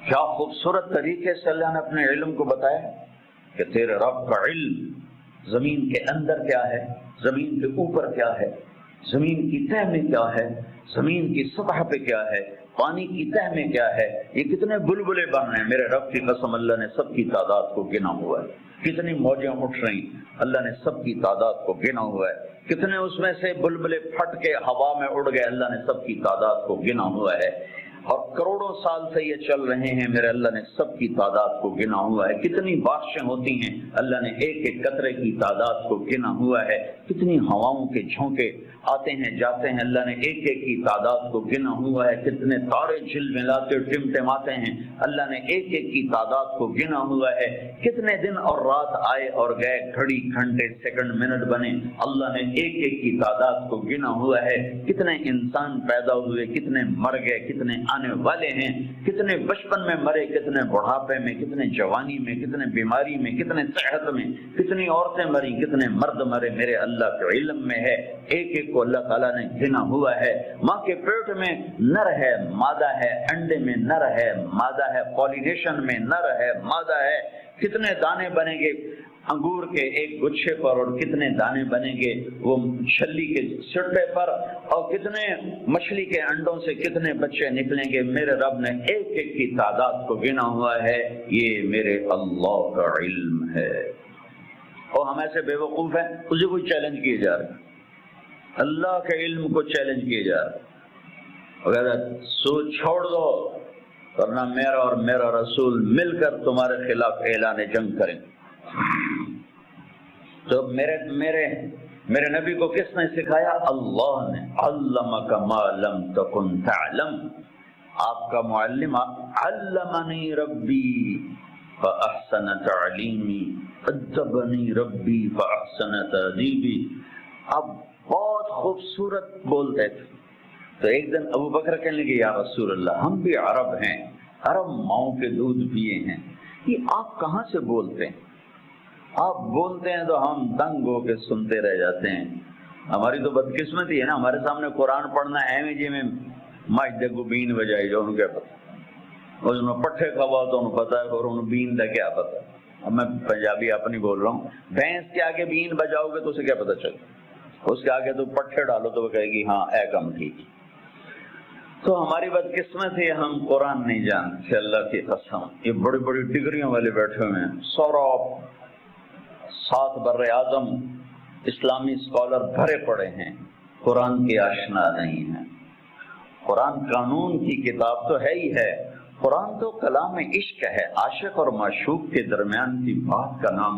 کیا خوبصورت طریقے سے اللہ نے اپنے علم کو بتایا کہ تیرے رب کا علم زمین کے اندر کیا ہے، زمین کے اوپر کیا ہے، زمین کی تہ میں کیا ہے، زمین کی سطح پہ کیا ہے، پانی کی تہ میں کیا ہے، یہ کتنے بلبلے بن رہے ہیں، میرے رب کی قسم اللہ نے سب کی تعداد کو گنا ہوا ہے، کتنی موجیں اٹھ رہی اللہ نے سب کی تعداد کو گنا ہوا ہے، کتنے اس میں سے بلبلے پھٹ کے ہوا میں اڑ گئے اللہ نے سب کی تعداد کو گنا ہوا ہے، اور کروڑوں سال سے یہ چل رہے ہیں میرے اللہ نے سب کی تعداد کو گنا ہوا ہے، کتنی بارشیں ہوتی ہیں اللہ نے ایک ایک قطرے کی تعداد کو گنا ہوا ہے، کتنی ہواؤں کے جھونکے آتے ہیں جاتے ہیں اللہ نے ایک ایک کی تعداد کو گنا ہوا ہے، کتنے تارے جھلملاتے ٹمٹماتے ہیں اللہ نے ایک ایک کی تعداد کو گنا ہوا ہے، کتنے دن اور رات آئے اور گئے، گھڑی گھنٹے سیکنڈ منٹ بنے اللہ نے ایک ایک کی تعداد کو گنا ہوا ہے، کتنے انسان پیدا ہوئے، کتنے مر گئے، کتنے آنے والے ہیں، کتنے بچپن میں مرے، کتنے بڑھاپے میں، کتنے جوانی میں، کتنے بیماری میں، کتنے صحت میں، کتنی عورتیں مری، کتنے مرد مرے، میرے اللہ کے علم میں ہے، ایک ایک کو اللہ تعالیٰ نے گنا ہوا ہے۔ ماں کے پیٹ میں نر ہے مادہ ہے، انڈے میں نر ہے مادہ ہے، پولینیشن میں نر ہے مادہ ہے، کتنے دانے بنیں گے انگور کے ایک گچھے پر اور کتنے دانے بنیں گے وہ چھلی کے سٹے پر، اور کتنے مچھلی کے انڈوں سے کتنے بچے نکلیں گے، میرے رب نے ایک ایک کی تعداد کو گنا ہوا ہے، یہ میرے اللہ کا علم ہے۔ اور ہم ایسے بے وقوف ہیں اسے کوئی چیلنج کیے جا رہے ہیں، اللہ کے علم کو چیلنج کیے جا رہے ہیں، اگر سوچ چھوڑ دو ورنہ میرا اور میرا رسول مل کر تمہارے خلاف اعلان جنگ کریں۔ تو میرے نبی کو کس نے سکھایا؟ اللہ نے، علمک ما لم تکن تعلم، آپ کا معلم علمنی ربی فاحسن تعلیمی ادبنی ربی فاحسن تادیبی۔ اب بہت خوبصورت بولتے تھے، تو ایک دن ابو بکر کہنے لگے یا رسول اللہ ہم بھی عرب ہیں، عرب ماؤں کے دودھ پیے ہیں، یہ آپ کہاں سے بولتے ہیں؟ آپ بولتے ہیں تو ہم دنگ ہو کے سنتے رہ جاتے ہیں، ہماری تو بدقسمتی ہے نا، ہمارے سامنے قرآن پڑھنا ہے جی میں مائی کو بین بجائی جو ان کو پتا، اس میں پٹھے کھوا تو انہوں پتا ہے اور انہوں بین دا کیا پتا۔ اب میں پنجابی اپنی بول رہا ہوں، بھینس کے آگے بین بجاؤ گے تو اسے کیا پتا چلے، اس کے آگے تو پٹھے ڈالو تو وہ کہے گی ہاں اے کم ٹھیک۔ تو ہماری بدقسمت ہے ہم قرآن نہیں جانتے، اللہ کی قسم یہ بڑی بڑی ڈگریوں والے بیٹھے ہوئے ہیں، سورا 7 بر اعظم اسلامی اسکالر بھرے پڑے ہیں، قرآن کی آشنا نہیں ہے۔ قرآن قانون کی کتاب تو ہے ہی ہے، قرآن تو کلام عشق ہے، عاشق اور معشوق کے درمیان کی بات کا نام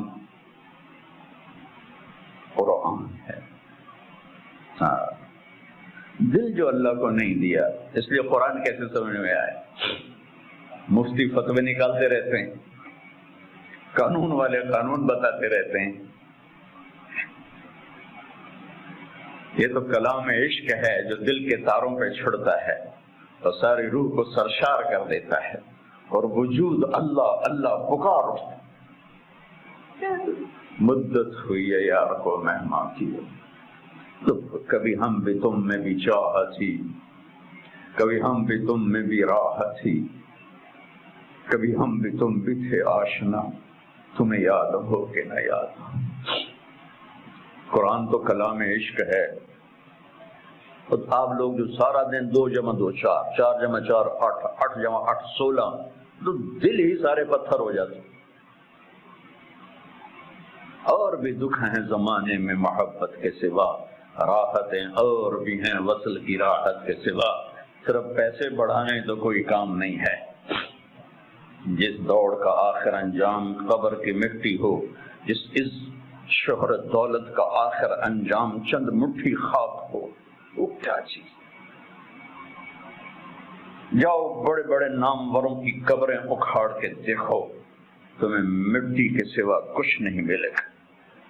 قرآن ہے۔ ہاں، دل جو اللہ کو نہیں دیا، اس لیے قرآن کیسے سمجھ میں آئے؟ مفتی فتوے نکالتے رہتے ہیں، قانون والے قانون بتاتے رہتے ہیں، یہ تو کلام عشق ہے جو دل کے تاروں پہ چھڑتا ہے تو ساری روح کو سرشار کر دیتا ہے اور وجود اللہ اللہ پکار اٹھتا۔ مدت ہوئی ہے یار کو مہمان کی، تو کبھی ہم بھی تم میں بھی چاہ تھی، کبھی ہم بھی تم میں بھی راہ تھی، کبھی ہم بھی تم بھی تھے آشنا، تمہیں یاد ہو کہ نہ یاد ہو۔ قرآن تو کلام عشق ہے، اور آپ لوگ جو سارا دن 2 × 2 4، 4 × 4 8، 8 × 8 16، تو دل ہی سارے پتھر ہو جاتے۔ اور بھی دکھ ہیں زمانے میں محبت کے سوا، راحتیں اور بھی ہیں وصل کی راحت کے سوا، صرف پیسے بڑھانے تو کوئی کام نہیں ہے۔ جس دوڑ کا آخر انجام قبر کی مٹی ہو، جس اس شہرت دولت کا آخر انجام چند مٹھی خاک ہو، وہ کیا چیز؟ جاؤ بڑے بڑے ناموروں کی قبریں اکھاڑ کے دیکھو، تمہیں مٹی کے سوا کچھ نہیں ملے گا،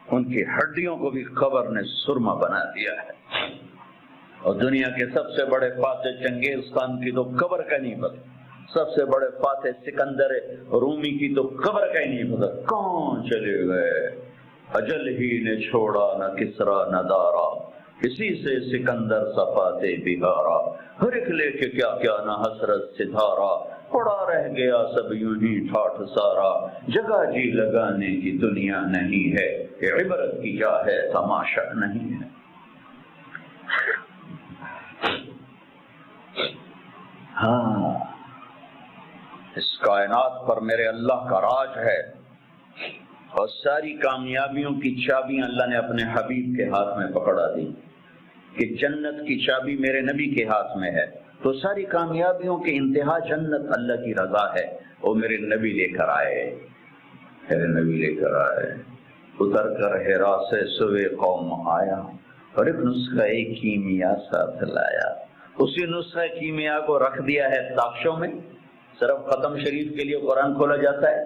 ان کی ہڈیوں کو بھی قبر نے سرما بنا دیا ہے۔ اور دنیا کے سب سے بڑے فاتح چنگیز خان کی تو قبر کا نہیں پتا، سب سے بڑے فاتح سکندر رومی کی تو قبر کا ہی نہیں پتا، کہاں چلے گئے؟ اجل ہی نے چھوڑا نہ کسرا نہ دارا، اسی سے سکندر صفاتے بہارا، ہر ایک لے کے کیا کیا نہ حسرت ستارہ، پڑا رہ گیا سب یوں ہی ٹھاٹھ سارا، جگہ جی لگانے کی دنیا نہیں ہے، کہ عبرت کی کیا ہے تماشا نہیں ہے۔ ہاں، اس کائنات پر میرے اللہ کا راج ہے، اور ساری کامیابیوں کی چابیاں اللہ نے اپنے حبیب کے ہاتھ میں پکڑا دی، کہ جنت کی چابی میرے نبی کے ہاتھ میں ہے، تو ساری کامیابیوں کی انتہا جنت اللہ کی رضا ہے، وہ میرے نبی لے کر آئے، میرے نبی لے کر آئے، اتر کر حرا سے سوے قوم آیا، اور ایک نسخہ کیمیا ساتھ لایا۔ اسی نسخہ کیمیا کو رکھ دیا ہے تاکشوں میں، صرف ختم شریف کے لیے قرآن کھولا جاتا ہے،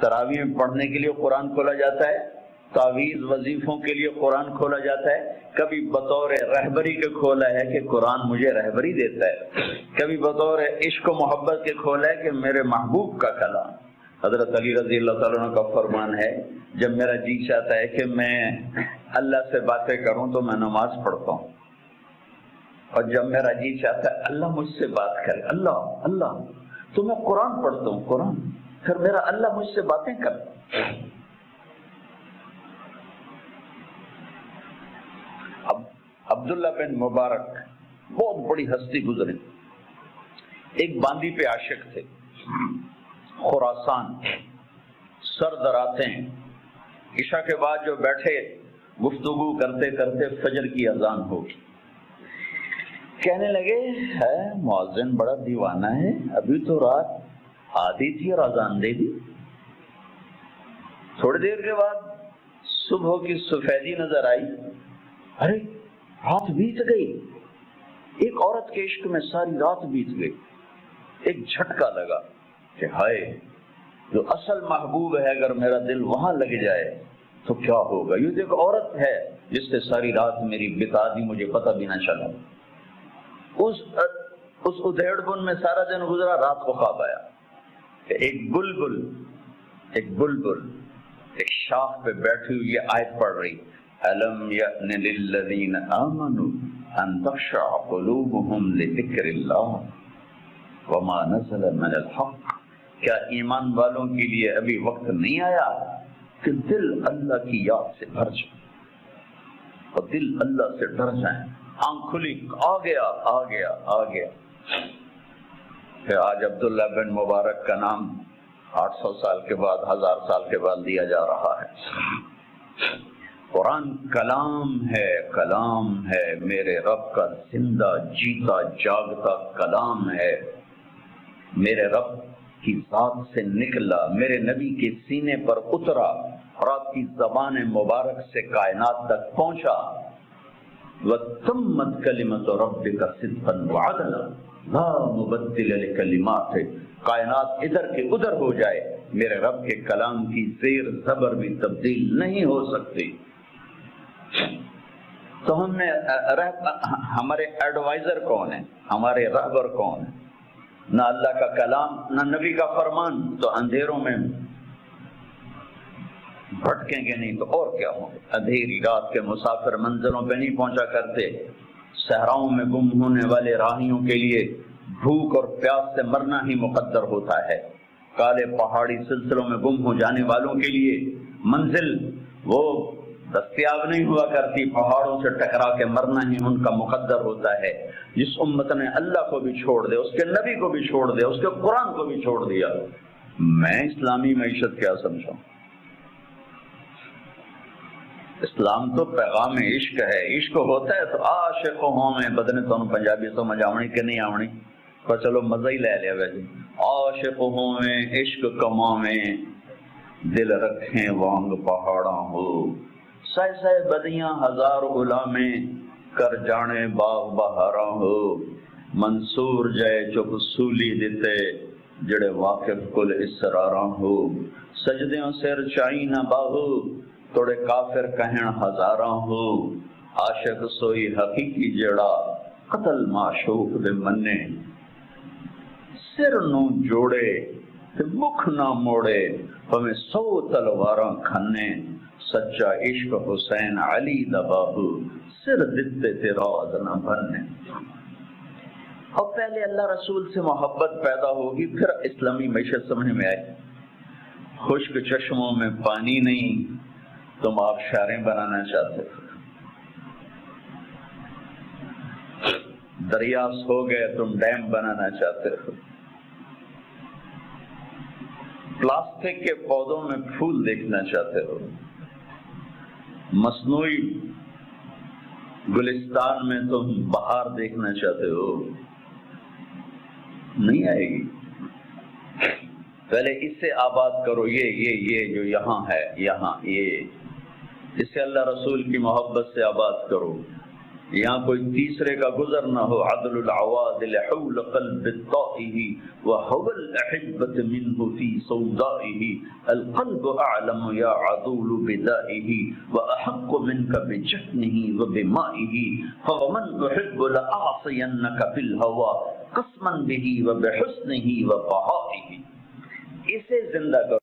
تراویح میں پڑھنے کے لیے قرآن کھولا جاتا ہے، تعویذ وظیفوں کے لیے قرآن کھولا جاتا ہے، کبھی بطور رہبری کے کھولا ہے کہ قرآن مجھے رہبری دیتا ہے، کبھی بطور عشق و محبت کے کھولا ہے کہ میرے محبوب کا کلام۔ حضرت علی رضی اللہ تعالیٰ عنہ کا فرمان ہے، جب میرا جی چاہتا ہے کہ میں اللہ سے باتیں کروں تو میں نماز پڑھتا ہوں، اور جب میرا جی چاہتا ہے اللہ مجھ سے بات کرے، اللہ اللہ، تو میں قرآن پڑھتا ہوں، قرآن، پھر میرا اللہ مجھ سے باتیں کرتا۔ اب عبداللہ بن مبارک بہت بڑی ہستی گزرے، ایک باندی پہ عاشق تھے، خراسان، سرد راتیں، عشاء کے بعد جو بیٹھے گفتگو کرتے کرتے فجر کی اذان ہوگی، کہنے لگے ہے مؤذن بڑا دیوانہ ہے، ابھی تو رات آدھی تھی اور اذان دے دی۔ تھوڑی دیر کے بعد صبح کی سفیدی نظر آئی، ارے رات بیت گئی، ایک عورت کے عشق میں ساری رات بیت گئی۔ ایک جھٹکا لگا کہ ہائے، جو اصل محبوب ہے اگر میرا دل وہاں لگ جائے تو کیا ہوگا، یہ تو ایک عورت ہے جس سے ساری رات میری بتا دی، مجھے پتہ بھی نہ چلا۔ اس ادھیڑ بن میں سارا دن گزرا، رات کو خواب آیا کہ ایک بلبل ایک شاخ پہ بیٹھی ہوئی یہ آیت پڑھ رہی، أَلَمْ يَأْنِ لِلَّذِينَ آمَنُوا أَن تَخْشَعَ قُلُوبُهُمْ لِذِكْرِ اللَّهِ وَمَا نَزَلَ مِنَ الْحَقِّ، کیا ایمان والوں کے لیے ابھی وقت نہیں آیا کہ دل اللہ کی یاد سے بھر جائے اور دل اللہ سے ڈر جائیں، آنکھ کھلی، آ گیا۔ کہ آج عبداللہ بن مبارک کا نام 800 سال کے بعد، 1000 سال کے بعد دیا جا رہا ہے۔ قرآن کلام ہے میرے رب کا زندہ جیتا جاگتا کلام ہے، میرے رب کی ذات سے نکلا، میرے نبی کے سینے پر اترا اور آپ کی زبان مبارک سے کائنات تک پہنچا۔ وَتَمَّتْ كَلِمَةُ رَبِّكَ صِدْقًا وَعَدْلًا لَا مُبَدِّلَ لِكَلِمَاتِهِ، کائنات ادھر کے ادھر ہو جائے، میرے رب کے کلام کی زیر زبر بھی تبدیل نہیں ہو سکتی۔ تو ہم نے ہمارے ایڈوائزر کون ہیں، ہمارے رہبر کون ہیں؟ نہ اللہ کا کلام، نہ نبی کا فرمان، تو اندھیروں میں بھٹکیں گے نہیں تو اور کیا ہوں گے۔ اندھیری رات کے مسافر منزلوں پہ نہیں پہنچا کرتے، صحراؤں میں گم ہونے والے راہیوں کے لیے بھوک اور پیاس سے مرنا ہی مقدر ہوتا ہے، کالے پہاڑی سلسلوں میں گم ہو جانے والوں کے لیے منزل وہ دستیاب نہیں ہوا کرتی، پہاڑوں سے ٹکرا کے مرنا ہی ان کا مقدر ہوتا ہے۔ جس امت نے اللہ کو بھی چھوڑ دے، اس کے نبی کو بھی چھوڑ دے، اس کے قرآن کو بھی چھوڑ دیا، میں اسلامی معیشت کیا سمجھوں؟ اسلام تو پیغام عشق ہے، عشق ہوتا ہے تو عاشق ہوں میں بدنے تو پنجابی سمجھ آونی کہ نہیں آونی، پر چلو مزہ ہی لے لیا ویسے، عاشق ہوں میں عشق کماں میں دل رکھیں وانگ پہاڑاں ہو، سائے سائے بدیاں ہزار غلامیں کر جانے باغ بہاراں ہو، منصور جائے چپ سولی دیتے جڑے واقف کل اسراراں ہو، سجدیوں سر چائی نہ باہو توڑے کافر کہن ہزاراں ہو، عاشق سوئی حقیقی جڑا قتل معشوق دے منے، سر نو جوڑے تے مکھ نہ موڑے پویں 100 تلواراں کھنے، سچا عشق حسین علی دا بابو سر دتے تیرا نہ بننے. اور پہلے اللہ رسول سے محبت پیدا ہوگی پھر اسلامی معیشت سمجھ میں آئے. خشک چشموں میں پانی نہیں تم آبشاریں بنانا چاہتے ہو، دریا ہو گئے تم ڈیم بنانا چاہتے ہو، پلاسٹک کے پودوں میں پھول دیکھنا چاہتے ہو، مصنوعی گلستان میں تم بہار دیکھنا چاہتے ہو. نہیں آئے گی. پہلے اس سے آباد کرو، یہ جو یہاں ہے، یہاں یہ اس سے اللہ رسول کی محبت سے آباد کرو. یہاں کوئی تیسرے کا گزر نہ ہو. عدل العوادل حول قلب الطائه وهو الأحبة منه في سودائه القلب أعلم يا عدول بدائه وأحق منك بجفنه وبمائه فومن أحب لأعصينك في الهوى قسما به وبحسنه وبهائه. اسے زندہ کرو.